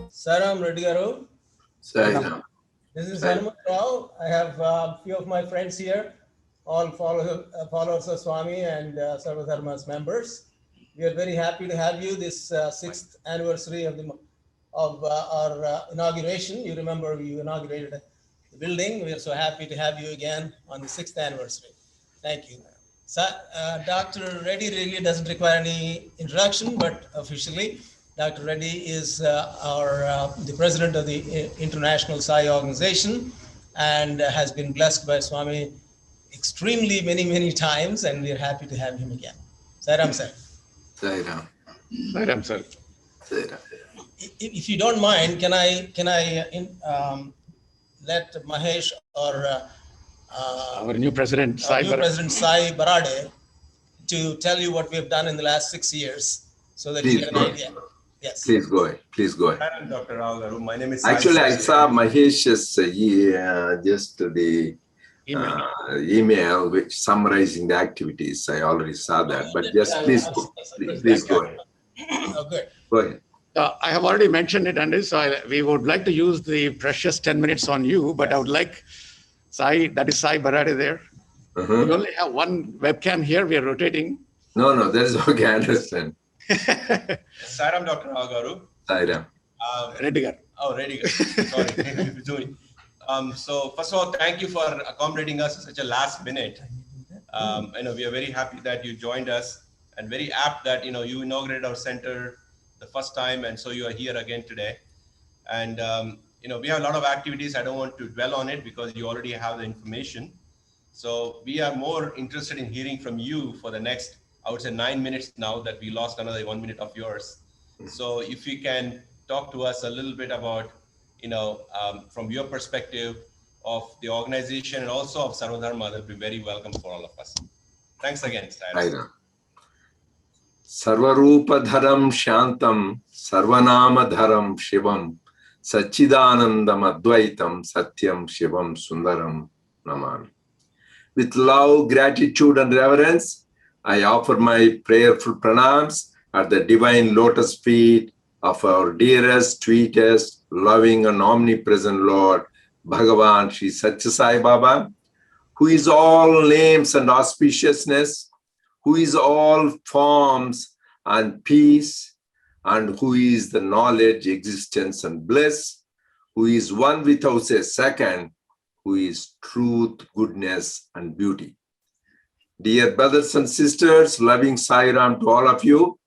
Saram Reddy Garu. Saram. This is Hanuman Rao. I have a few of my friends here, all followers of Swami and Sarvadharma's members. We are very happy to have you this sixth anniversary of our inauguration. You remember we inaugurated the building. We are so happy to have you again on the sixth anniversary. Thank you. So, Dr. Reddy really doesn't require any introduction, but officially, Dr. Reddy is the president of the International Sai Organization and has been blessed by Swami extremely many times, and we're happy to have him again. Sairam sir. Sairam. Sairam sir. Sairam. If you don't mind, can I let Mahesh or our new president, Sai Barade, to tell you what we have done in the last 6 years, so that you get an idea. Yes. Please go ahead. Please go ahead. Hi, Dr. Rao Garu. My name is Actually, I saw Mahesh's just the email which summarizing the activities. I already saw that, but just please go ahead. Oh, good. Go ahead. I have already mentioned it, Andy, so we would like to use the precious 10 minutes on you, but I would like Sai, that is Sai Barade there. We only have one webcam here. We are rotating. No, that is okay. I understand. Saram, Dr. Rao Garu. Sairam. Reddy Garu. Oh, Reddy Garu. Sorry. So first of all, thank you for accommodating us at such a last minute. We are very happy that you joined us and very apt that, you inaugurated our center the first time. And so you are here again today. And, we have a lot of activities. I don't want to dwell on it because you already have the information. So we are more interested in hearing from you for the next, I would say 9 minutes now that we lost another 1 minute of yours. So if you can talk to us a little bit about, from your perspective of the organization and also of Sarvadharma, that'll be very welcome for all of us. Thanks again, Sairam. Sarvarupadharam Shantam Sarvanamadharam Shivam Sachidanandam Advaitam Satyam Shivam Sundaram Namami. With love, gratitude and reverence, I offer my prayerful pranams at the divine lotus feet of our dearest, sweetest, loving and omnipresent Lord, Bhagavan Sri Satya Sai Baba, who is all names and auspiciousness, who is all forms and peace, and who is the knowledge, existence, and bliss, who is one without a second, who is truth, goodness, and beauty. Dear brothers and sisters, loving Sairam to all of you,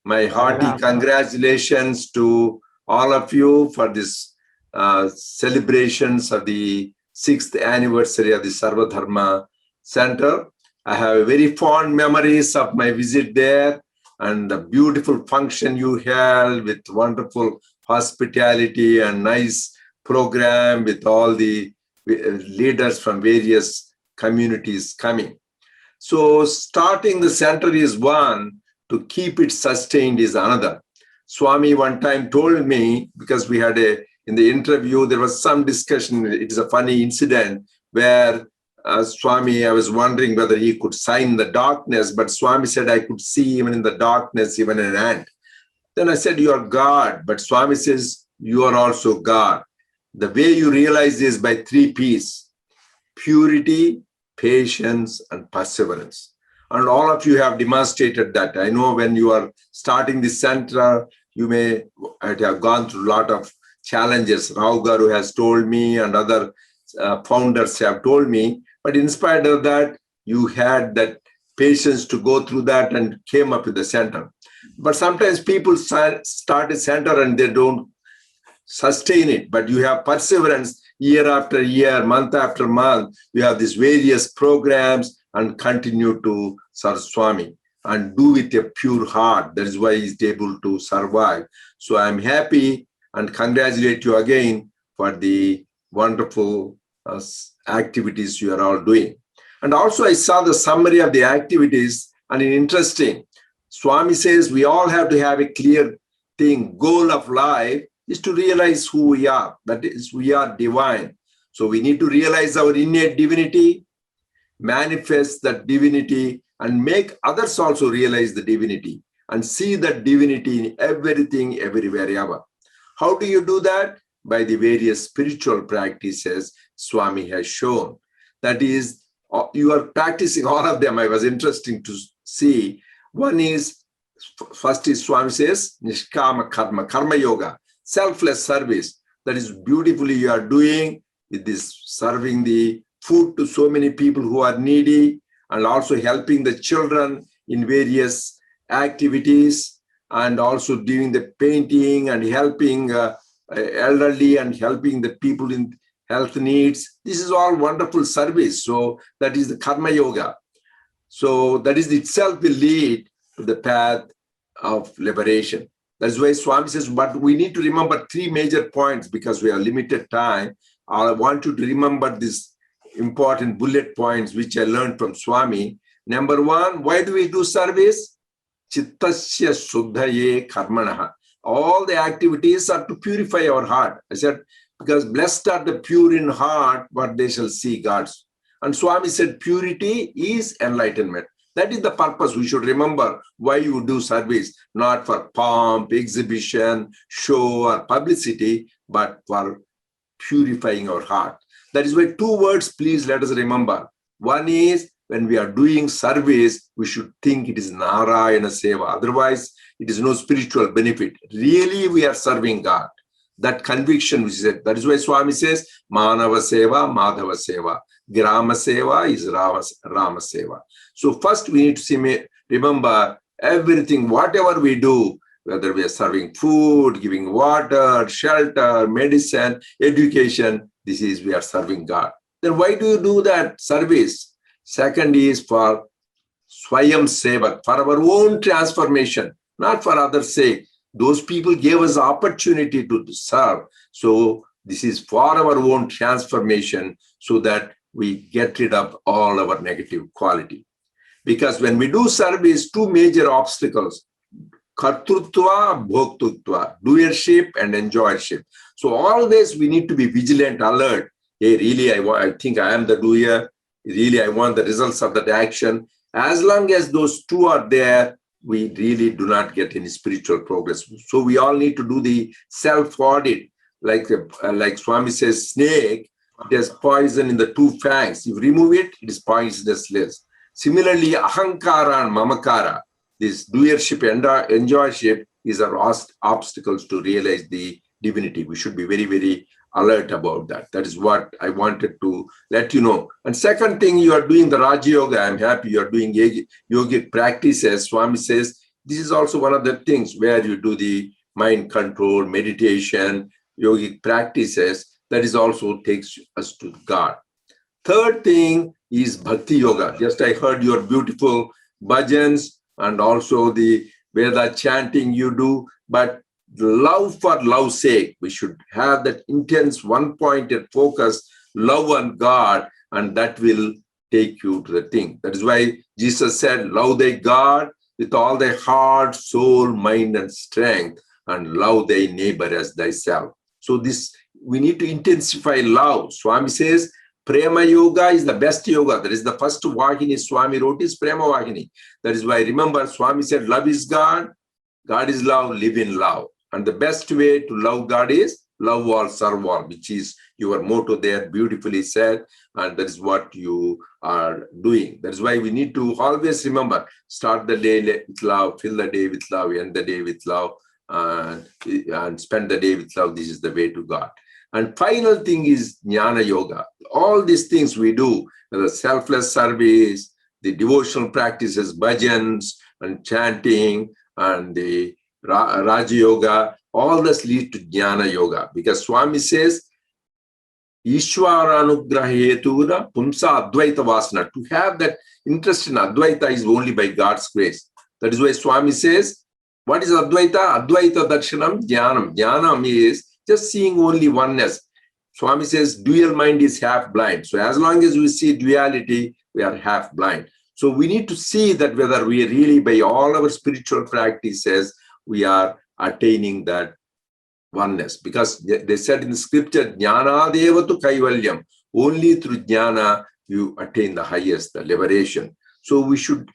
my hearty congratulations to all of you for this celebrations of the 6th anniversary of the Sarvadharma Center. I have very fond memories of my visit there and the beautiful function you held with wonderful hospitality and nice program with all the leaders from various communities coming. So starting the center is one, to keep it sustained is another. Swami one time told me, because we had in the interview, there was some discussion, it is a funny incident where Swami, I was wondering whether he could sign the darkness, but Swami said, I could see even in the darkness, even an ant. Then I said, you are God, but Swami says, you are also God. The way you realize this by 3 P's: purity, patience, and perseverance. And all of you have demonstrated that. I know when you are starting the center, you may have gone through a lot of challenges. Rao Garu has told me and other founders have told me, but in spite of that, you had that patience to go through that and came up with the center. But sometimes people start a center and they don't sustain it, but you have perseverance year after year, month after month. You have these various programs and continue to serve Swami and do with a pure heart. That is why he's able to survive. So I'm happy and congratulate you again for the wonderful activities you are all doing. And also I saw the summary of the activities and it's interesting. Swami says we all have to have a clear thing. Goal of life is to realize who we are. That is, we are divine. So we need to realize our innate divinity, manifest that divinity, and make others also realize the divinity. and see the divinity in everything, everywhere, ever. How do you do that? By the various spiritual practices Swami has shown. That is, you are practicing all of them. I was interesting to see. One is, first is Swami says, Nishkama Karma, Karma Yoga, selfless service. That is beautifully you are doing with this, serving the food to so many people who are needy, and also helping the children in various activities, and also doing the painting and helping elderly and helping the people in health needs. This is all wonderful service. So that is the Karma Yoga. So that is itself will lead to the path of liberation. That's why Swami says, but we need to remember three major points because we have limited time. I want you to remember these important bullet points which I learned from Swami. Number one, why do we do service? Chittasya Shuddhaye Karmanaha. All the activities are to purify our heart. I said, because blessed are the pure in heart, but they shall see God. And Swami said, purity is enlightenment. That is the purpose. We should remember why you do service, not for pomp, exhibition, show, or publicity, but for purifying our heart. That is why two words, please let us remember. One is, when we are doing service, we should think it is Narayana Seva. Otherwise, it is no spiritual benefit. Really, we are serving God. That conviction, which is it. That is why Swami says, Manava Seva, Madhava Seva. Grama Seva is Rama Seva. So first we need to remember everything, whatever we do, whether we are serving food, giving water, shelter, medicine, education, this is we are serving God. Then why do you do that service? Second is for Swayam Seva, for our own transformation, not for others' sake. Those people gave us opportunity to serve. So this is for our own transformation so that we get rid of all our negative quality. Because when we do service, two major obstacles, kartrutva, bhoktutva, doership and enjoyership. So always we need to be vigilant, alert. Hey, really, I think I am the doer. Really, I want the results of that action. As long as those two are there, we really do not get any spiritual progress. So we all need to do the self-audit. Like Swami says, snake, it has poison in the two fangs. If you remove it, it is poisonless. Similarly, ahankara and mamakara, this doership and enjoyership, is our obstacles to realize the divinity. We should be very, very alert about that. That is what I wanted to let you know. And second thing, you are doing the Raja Yoga. I'm happy you are doing yogic practices. Swami says, this is also one of the things where you do the mind control, meditation, yogic practices. That is also takes us to God. Third thing is Bhakti Yoga. Just I heard your beautiful bhajans and also the Veda chanting you do, but love for love's sake. We should have that intense one-pointed focus, love on God, and that will take you to the thing. That is why Jesus said, love thy God with all thy heart, soul, mind, and strength, and love thy neighbor as thyself. So this, we need to intensify love. Swami says, Prema Yoga is the best yoga. That is the first Vahini Swami wrote is Prema Vahini. That is why, remember, Swami said, love is God, God is love, live in love. And the best way to love God is love all, serve all, which is your motto there, beautifully said. And that is what you are doing. That is why we need to always remember, start the day with love, fill the day with love, end the day with love, and spend the day with love. This is the way to God. And final thing is Jnana Yoga. All these things we do, the selfless service, the devotional practices, bhajans and chanting, and the Raja Yoga, all this lead to Jnana Yoga. Because Swami says, Ishvara Anugraha Hetuna Pumsa Advaita Vasana. To have that interest in Advaita is only by God's grace. That is why Swami says, what is Advaita? Advaita Darshanam Jnanam. Jnanam is just seeing only oneness. Swami says, dual mind is half blind. So as long as we see duality, we are half blind. So we need to see that whether we really, by all our spiritual practices, we are attaining that oneness. Because they said in the scripture, Jnana devatu kaivalyam. Only through jnana you attain the highest, the liberation. So we should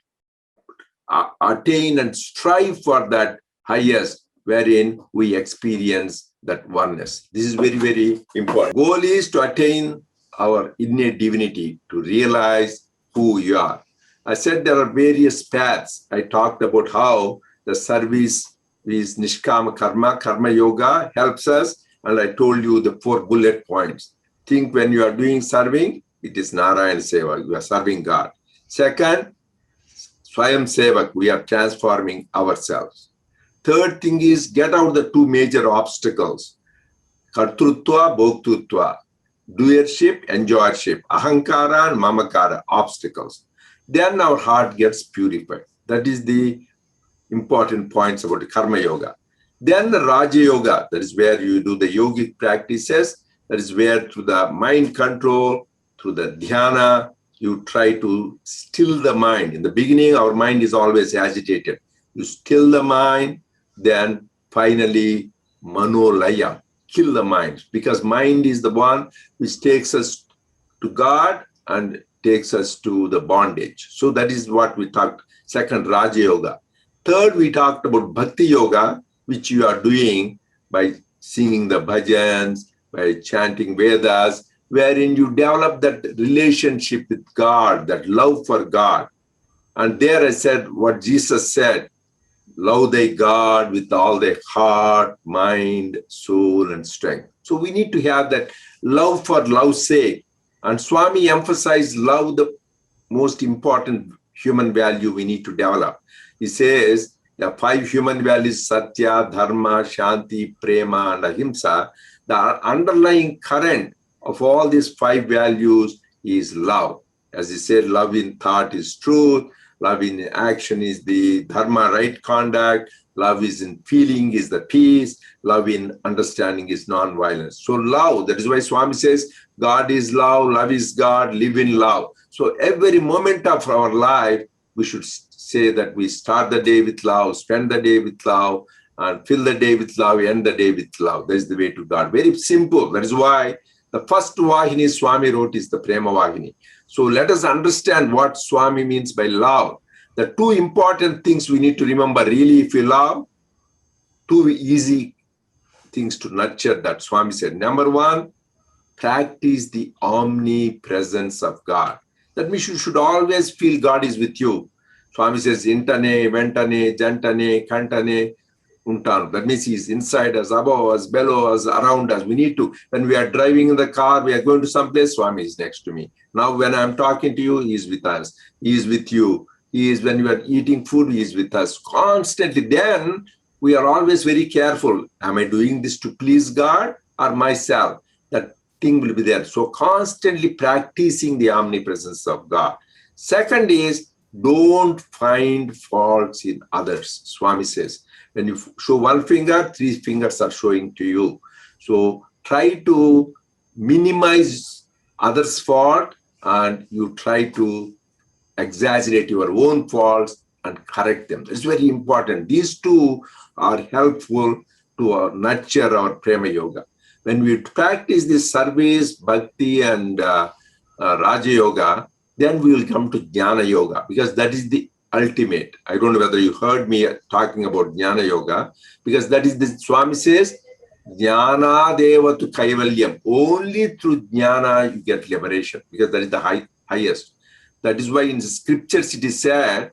attain and strive for that highest, wherein we experience that oneness. This is very, very important. Goal is to attain our innate divinity, to realize who you are. I said there are various paths. I talked about how the service is Nishkama Karma, Karma Yoga helps us. And I told you the 4 bullet points. Think when you are doing serving, it is Narayana Seva, you are serving God. Second, Swayam Sevak, we are transforming ourselves. Third thing is get out the 2 major obstacles, Kartrutva, Bhoktutva, doership, enjoyership, Ahankara and Mamakara, obstacles. Then our heart gets purified. That is the important points about the Karma Yoga. Then the Raja Yoga, that is where you do the yogic practices. That is where through the mind control, through the dhyana, you try to still the mind. In the beginning, our mind is always agitated. You still the mind, then finally, Manolaya, kill the mind. Because mind is the one which takes us to God and takes us to the bondage. So that is what we talked. Second, Raja Yoga. Third, we talked about Bhakti Yoga, which you are doing by singing the bhajans, by chanting Vedas, wherein you develop that relationship with God, that love for God. And there I said what Jesus said, love thy God with all thy heart, mind, soul, and strength. So we need to have that love for love's sake. And Swami emphasized love, the most important human value we need to develop. He says the 5 human values, Satya, Dharma, Shanti, Prema, and Ahimsa, the underlying current of all these 5 values is love. As he said, love in thought is truth, love in action is the Dharma, right conduct, love is in feeling is the peace, love in understanding is non-violence. So love, that is why Swami says, God is love, love is God, live in love. So every moment of our life, we should say that we start the day with love, spend the day with love, and fill the day with love, end the day with love. That is the way to God. Very simple. That is why the first Vahini Swami wrote is the Prema Vahini. So let us understand what Swami means by love. The 2 important things we need to remember, really, if you love, 2 easy things to nurture that Swami said. Number 1, practice the omnipresence of God. That means you should always feel God is with you. Swami says, Intane, Ventane, Jantane, Kantane, Untanu. That means He is inside us, above us, below us, around us. We need to, when we are driving in the car, we are going to some place, Swami is next to me. Now when I am talking to you, He is with us. He is with you. He is, when we are eating food, He is with us constantly. Then we are always very careful. Am I doing this to please God or myself? That thing will be there. So constantly practicing the omnipresence of God. Second is, don't find faults in others. Swami says, when you show 1 finger, 3 fingers are showing to you. So try to minimize others' fault and you try to exaggerate your own faults and correct them. It's very important. These 2 are helpful to nurture our Prema Yoga. When we practice this service, Bhakti and Raja Yoga, then we will come to Jnana Yoga, because that is the ultimate. I don't know whether you heard me talking about Jnana Yoga, because that is the Swami says, Jnana Devatu Kaivalyam. Only through Jnana you get liberation, because that is the highest. That is why in the scriptures it is said,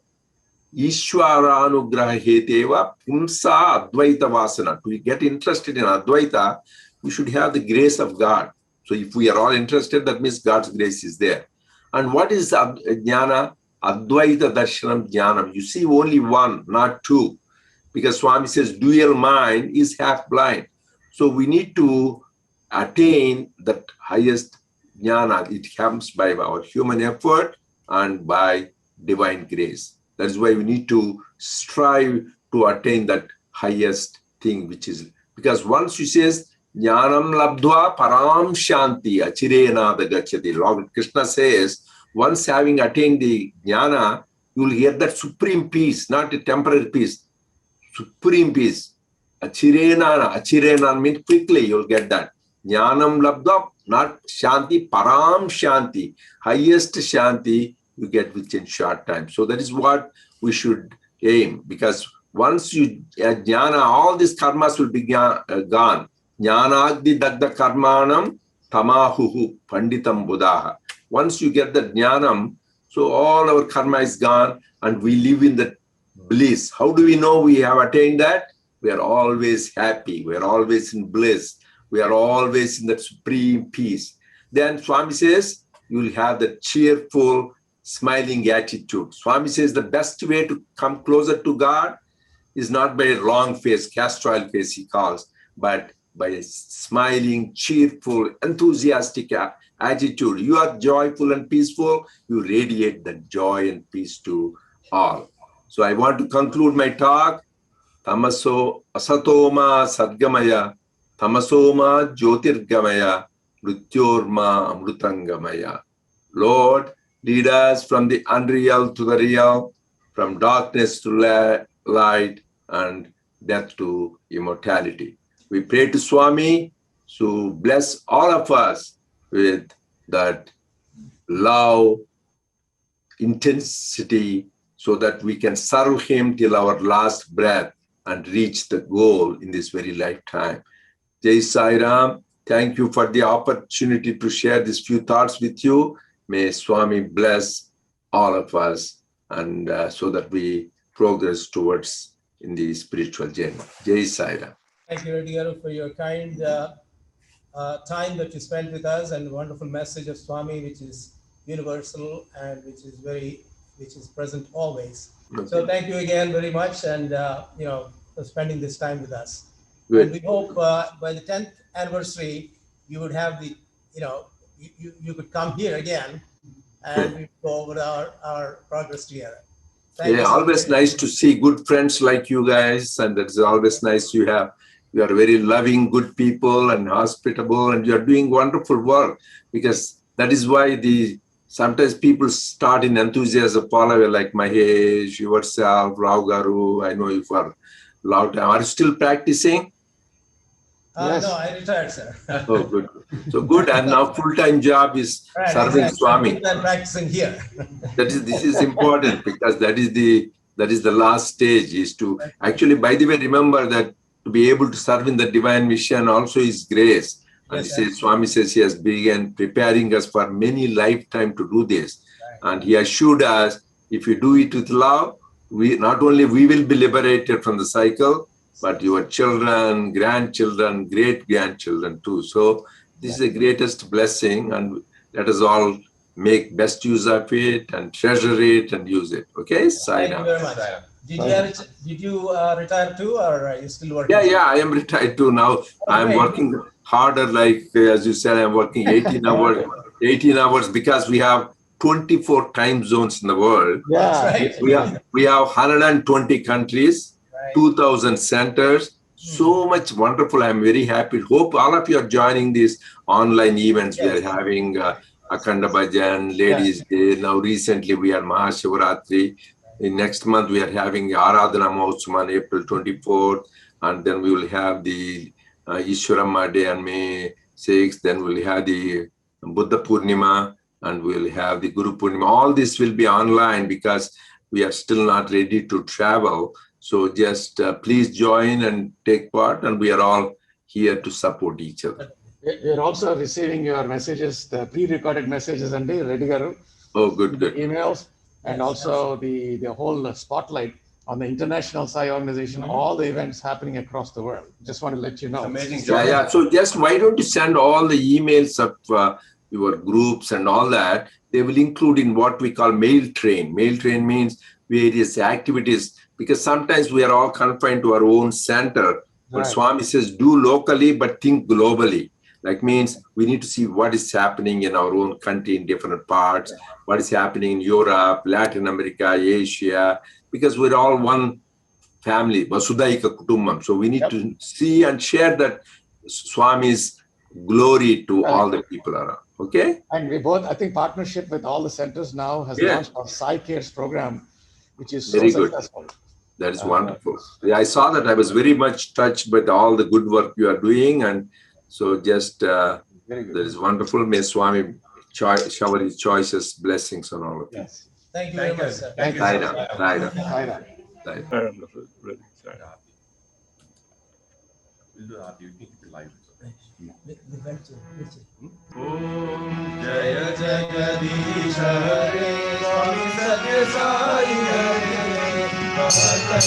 Ishwaranugraha heteva pumsa advaita vasana. To get interested in Advaita, we should have the grace of God. So if we are all interested, that means God's grace is there. And what is Jnana? Advaita Darshanam Jnanam. You see only 1, not 2. Because Swami says dual mind is half blind. So we need to attain that highest Jnana. It comes by our human effort and by divine grace. That is why we need to strive to attain that highest thing, which is, because once he says, Jnanam labdva param shanti achirena gacchati. Lord Krishna says, once having attained the jnana, you will get that supreme peace, not a temporary peace, supreme peace. Achirena means quickly you will get that. Jnanam labdva, not shanti, param shanti, highest shanti you get within short time. So that is what we should aim, because once you jnana, all these karmas will be gone. Jnanagdi dagda karmanam tamahuhu panditam buddhaha. Once you get the jnanam, so all our karma is gone and we live in the bliss. How do we know we have attained that? We are always happy. We are always in bliss. We are always in that supreme peace. Then Swami says, you will have the cheerful, smiling attitude. Swami says the best way to come closer to God is not by a long face, castor oil face he calls, but by a smiling, cheerful, enthusiastic attitude. You are joyful and peaceful, you radiate the joy and peace to all. So I want to conclude my talk. Tamaso asatoma sadgamaya, tamasoma jyotirgamaya, mrityorma amrutangamaya. Lord, lead us from the unreal to the real, from darkness to light, and death to immortality. We pray to Swami to bless all of us with that love, intensity, so that we can serve him till our last breath and reach the goal in this very lifetime. Jai Sai Ram. Thank you for the opportunity to share these few thoughts with you. May Swami bless all of us, and so that we progress towards in the spiritual journey. Jai Sai Ram. Thank you, Reddy Garu, for your kind time that you spent with us, and wonderful message of Swami, which is universal and which is present always. Okay. So thank you again very much, and for spending this time with us. Good. And we hope by the 10th anniversary, you would have you could come here again, and we go over our progress together. Thank you so Always much. nice to see good friends like you guys, and it's always nice you are very loving, good people and hospitable, and you are doing wonderful work, because that is why sometimes people start in enthusiasm, follow like Mahesh, yourself, Rao Garu. I know you for a long time. Are you still practicing? Yes. No, I retired, sir. Oh, good. So good. And now full-time job is Right, serving exactly. Swami. I'm practicing here. This is important, because that is the last stage, is to actually, by the way, remember that to be able to serve in the divine mission also is grace. And Yes, Swami says he has begun preparing us for many lifetime to do this. Right. And he assured us, if you do it with love, not only we will be liberated from the cycle, but your children, grandchildren, great-grandchildren too. So this is the greatest blessing, and let us all make best use of it and treasure it and use it. Okay? Sai Thank you Ram. very much. Did you retire too, or are you still working? Yeah, I am retired too now. I'm great. working harder, like as you said, I'm working 18 hours because we have 24 time zones in the world. That's right. We have 120 countries, Right. 2,000 centers. So much wonderful. I'm very happy. Hope all of you are joining these online events. Yes. We are having Akhanda Bhajan, Ladies Day. Now recently we had Mahashivratri. In next month we are having Aradhana Mahotsav on April 24th. And then we will have the Ishwaramma Day on May 6th. Then we'll have the Buddha Purnima, and we'll have the Guru Purnima. All this will be online because we are still not ready to travel. So just please join and take part, and we are all here to support each other. We're also receiving your messages, the pre-recorded messages, and the Reddy Garu, Oh, good. emails, and also the whole spotlight on the International Sai organization, all the events happening across the world. Just want to let you know. Amazing job. Yeah. So just why don't you send all the emails of your groups and all that? They will include in what we call mail train. Mail train means various activities, because sometimes we are all confined to our own center. But Right. Swami says, do locally, but think globally. Like means we need to see what is happening in our own country in different parts, what is happening in Europe, Latin America, Asia, because we're all one family, Vasudhaika Kutumbam. So we need to see and share that Swami's glory to all the people around. Okay? And we both, I think, partnership with all the centers now has launched our Sai Cares program, which is so Very good. successful. That is wonderful. Yeah, I saw that. I was very much touched by all the good work you are doing. And so just, Very good. that is wonderful. May Swami shower his choices, blessings on all of you. Yes. Thank you very much, sir. Thank you. Sai so Ram, much. Sai Ram. Sai Ram. Wonderful. Really. Sorry. We'll do Aarti. We can keep it live. Om Jaya Jagadish Hare Swami Satya Sai Hare Bhakta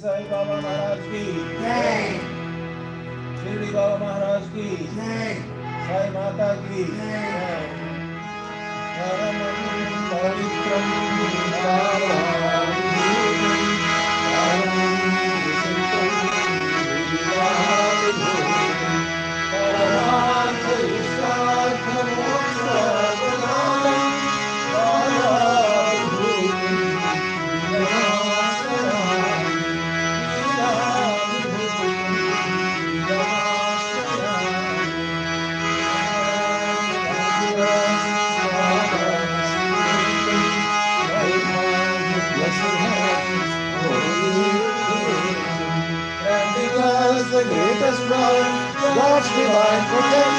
Sai Baba Maharaj ki jai. Shirdi Baba Maharaj ki jai. Sai Mata ki jai. Paramam Pavitram the greatest love, God's divine protection.